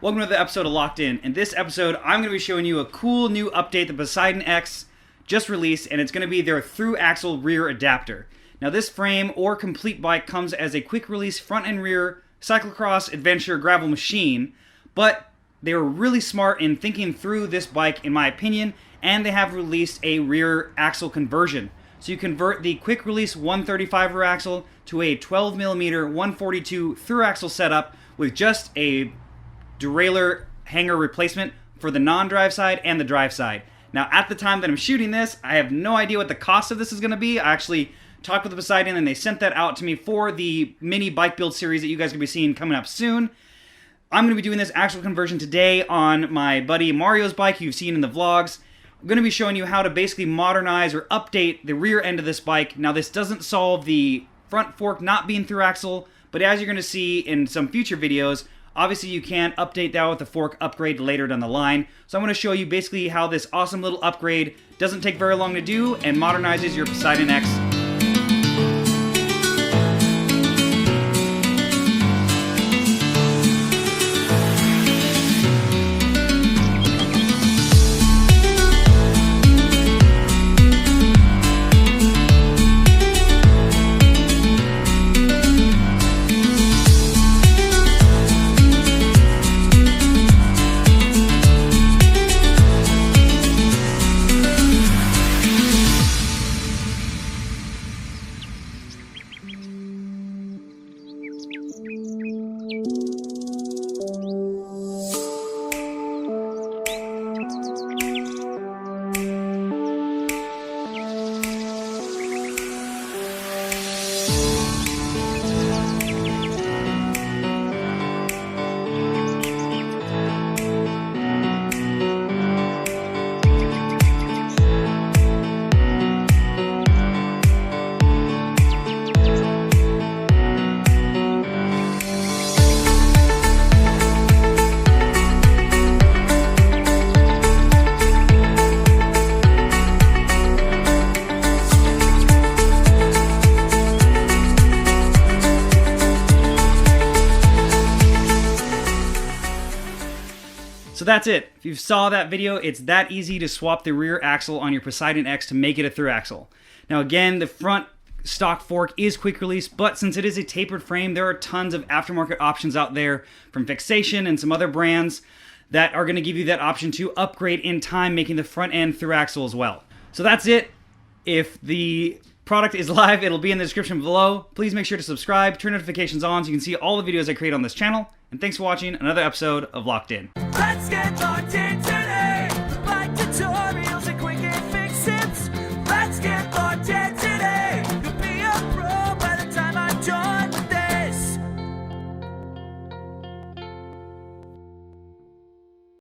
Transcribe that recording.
Welcome to the episode of Locked In. In this episode, I'm going to be showing you a cool new update the Poseidon X just released, and it's going to be their through axle rear adapter. Now this frame or complete bike comes as a quick release front and rear cyclocross adventure gravel machine, but they were really smart in thinking through this bike in my opinion, and they have released a rear axle conversion. So you convert the quick release 135 rear axle to a 12mm 142 through axle setup with just a derailleur hanger replacement for the non-drive side and the drive side. Now at the time that I'm shooting this, I have no idea what the cost of this is going to be. I actually talked with the Poseidon and they sent that out to me for the mini bike build series that you guys are going to be seeing coming up soon. I'm going to be doing this actual conversion today on my buddy Mario's bike you've seen in the vlogs. I'm going to be showing you how to basically modernize or update the rear end of this bike. Now this doesn't solve the front fork not being through axle, but as you're going to see in some future videos, obviously you can update that with a fork upgrade later down the line. So I'm going to show you basically how this awesome little upgrade doesn't take very long to do and modernizes your Poseidon X. So that's it. If you saw that video, it's that easy to swap the rear axle on your Poseidon X to make it a through axle. Now again, the front stock fork is quick release, but since it is a tapered frame, there are tons of aftermarket options out there from Fixation and some other brands that are going to give you that option to upgrade in time, making the front end through axle as well. So that's it. If the product is live, it'll be in the description below. Please make sure to subscribe, turn notifications on so you can see all the videos I create on this channel. And thanks for watching another episode of Locked In. Let's get locked in.